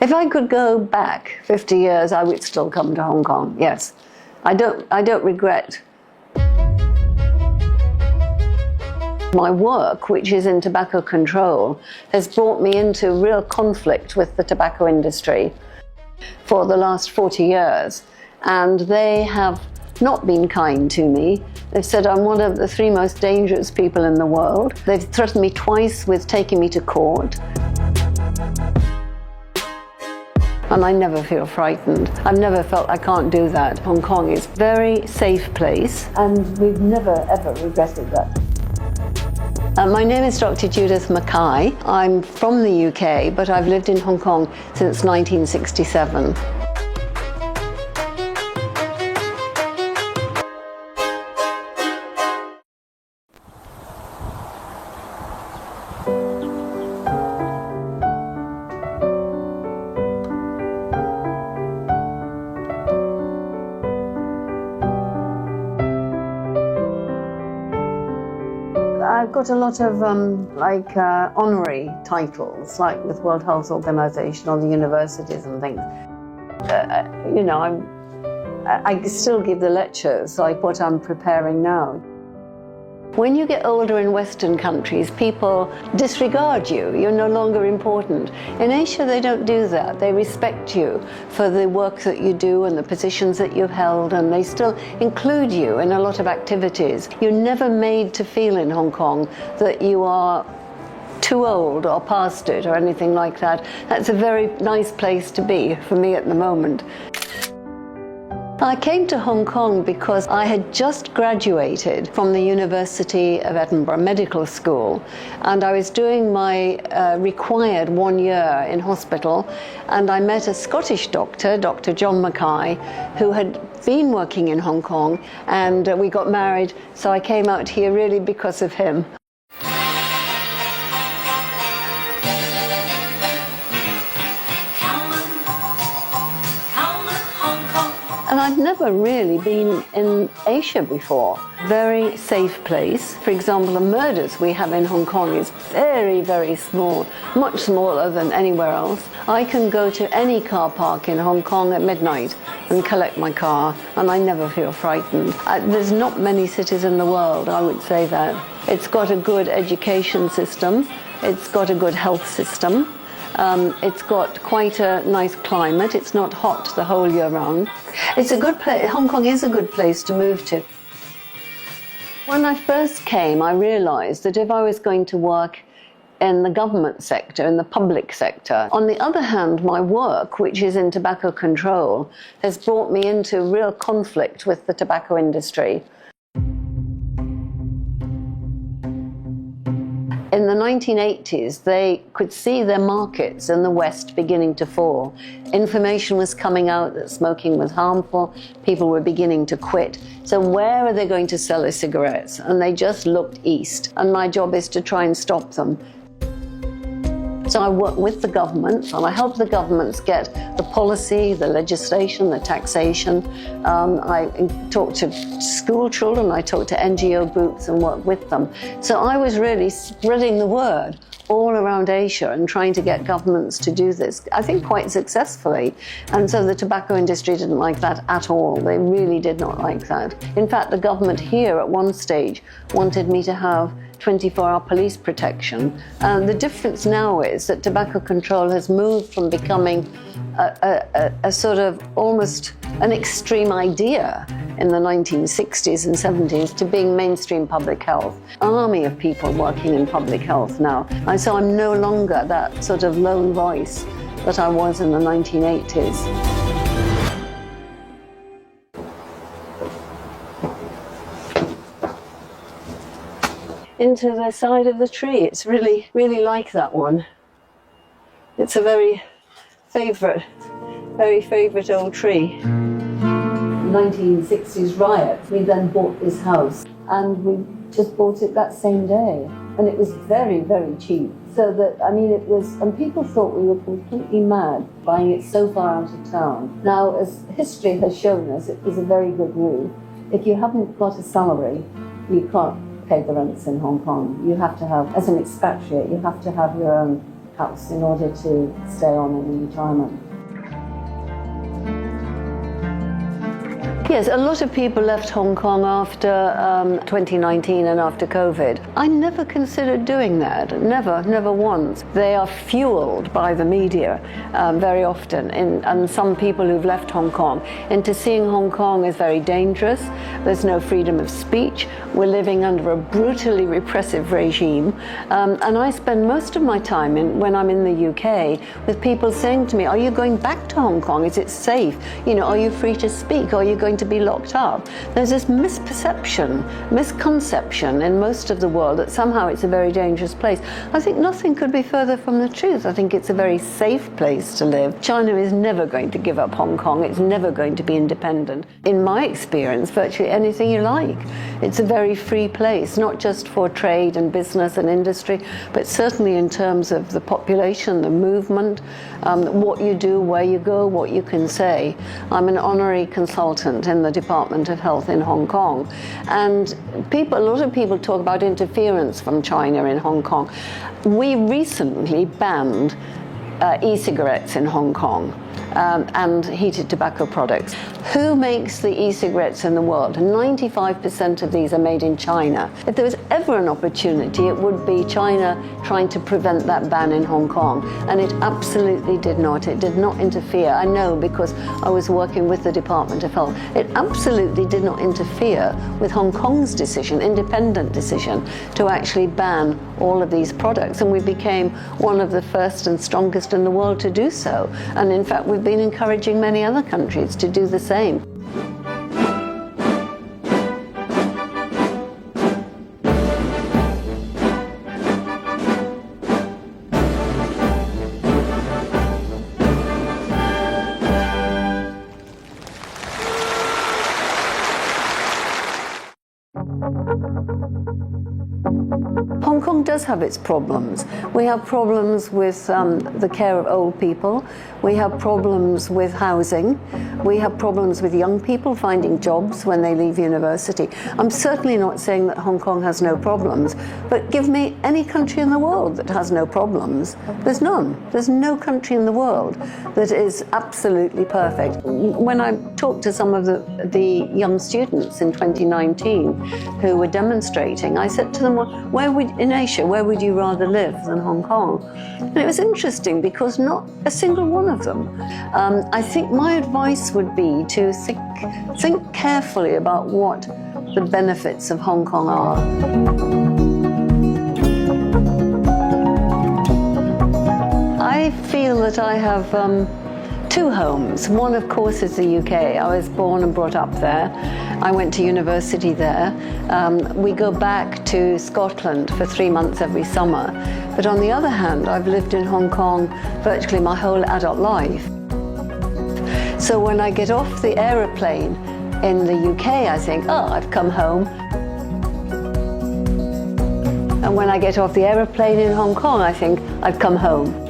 If I could go back 50 years, I would still come to Hong Kong, yes. I don't regret. My work, which is in tobacco control, has brought me into real conflict with the tobacco industry for the last 40 years. And they have not been kind to me. They've said I'm one of the 3 most dangerous people in the world. They've threatened me twice with taking me to court. And I never feel frightened. I've never felt I can't do that. Hong Kong is a very safe place, and we've never, ever regretted that. My name is Dr. Judith Mackay. I'm from the UK, but I've lived in Hong Kong since 1967. I've got a lot of honorary titles, like with World Health Organization or the universities and things. I still give the lectures, like what I'm preparing now. When you get older in Western countries, people disregard you. You're no longer important. In Asia, they don't do that. They respect you for the work that you do and the positions that you've held, and they still include you in a lot of activities. You're never made to feel in Hong Kong that you are too old or past it or anything like that. That's a very nice place to be for me at the moment. I came to Hong Kong because I had just graduated from the University of Edinburgh Medical School, and I was doing my required 1 year in hospital, and I met a Scottish doctor, Dr. John Mackay, who had been working in Hong Kong, and we got married, so I came out here really because of him. And I'd never really been in Asia before. Very safe place. For example, the murders we have in Hong Kong is very, very small, much smaller than anywhere else. I can go to any car park in Hong Kong at midnight and collect my car, and I never feel frightened. There's not many cities in the world, I would say that. It's got a good education system. It's got a good health system. It's got quite a nice climate. It's not hot the whole year round. It's a good place. Hong Kong is a good place to move to. When I first came, I realized that if I was going to work in the government sector, in the public sector, on the other hand, my work, which is in tobacco control, has brought me into real conflict with the tobacco industry. In the 1980s, they could see their markets in the West beginning to fall. Information was coming out that smoking was harmful. People were beginning to quit. So where are they going to sell their cigarettes? And they just looked east. And my job is to try and stop them. So I work with the government, and I help the governments get the policy, the legislation, the taxation. I talk to school children, I talk to NGO groups and work with them. So I was really spreading the word all around Asia and trying to get governments to do this, I think quite successfully. And so the tobacco industry didn't like that at all. They really did not like that. In fact, the government here at one stage wanted me to have 24-hour police protection. The difference now is that tobacco control has moved from becoming a sort of almost an extreme idea in the 1960s and 70s to being mainstream public health. An army of people working in public health now. And so I'm no longer that sort of lone voice that I was in the 1980s. Into the side of the tree. It's really, really like that one. It's a very favourite old tree. 1960s riot, we then bought this house, and we just bought it that same day. And it was very, very cheap. So that, I mean, it was, and people thought we were completely mad buying it so far out of town. Now, as history has shown us, it was a very good move. If you haven't got a salary, you can't pay the rents in Hong Kong. You have to have, as an expatriate, you have to have your own house in order to stay on in retirement. Yes, a lot of people left Hong Kong after 2019 and after COVID. I never considered doing that, never once. They are fueled by the media very often, and some people who've left Hong Kong into seeing Hong Kong as very dangerous. There's no freedom of speech. We're living under a brutally repressive regime. And I spend most of my time when I'm in the UK with people saying to me, are you going back to Hong Kong? Is it safe? You know, are you free to speak? Are you going to be locked up? There's this misconception in most of the world that somehow it's a very dangerous place. I think nothing could be further from the truth. I think it's a very safe place to live. China is never going to give up Hong Kong. It's never going to be independent. In my experience, virtually anything you like. It's a very free place, not just for trade and business and industry, but certainly in terms of the population, the movement, what you do, where you go, what you can say. I'm an honorary consultant in the Department of Health in Hong Kong, and a lot of people talk about interference from China in Hong Kong. We recently banned e-cigarettes in Hong Kong. And heated tobacco products. Who makes the e-cigarettes in the world? 95% of these are made in China. If there was ever an opportunity, it would be China trying to prevent that ban in Hong Kong. And it absolutely did not. It did not interfere. I know because I was working with the Department of Health. It absolutely did not interfere with Hong Kong's decision, independent decision, to actually ban all of these products. And we became one of the first and strongest in the world to do so. And in fact, we've been encouraging many other countries to do the same. Hong Kong does have its problems. We have problems with the care of old people. We have problems with housing. We have problems with young people finding jobs when they leave university. I'm certainly not saying that Hong Kong has no problems, but give me any country in the world that has no problems. There's none. There's no country in the world that is absolutely perfect. When I talked to some of the young students in 2019 who were demonstrating, I said to them, well, in Asia, where would you rather live than Hong Kong? And it was interesting because not a single one of them. I think my advice would be to think carefully about what the benefits of Hong Kong are. I feel that I have two homes. One, of course, is the UK. I was born and brought up there. I went to university there. We go back to Scotland for 3 months every summer. But on the other hand, I've lived in Hong Kong virtually my whole adult life. So when I get off the aeroplane in the UK, I think, oh, I've come home. And when I get off the aeroplane in Hong Kong, I think, I've come home.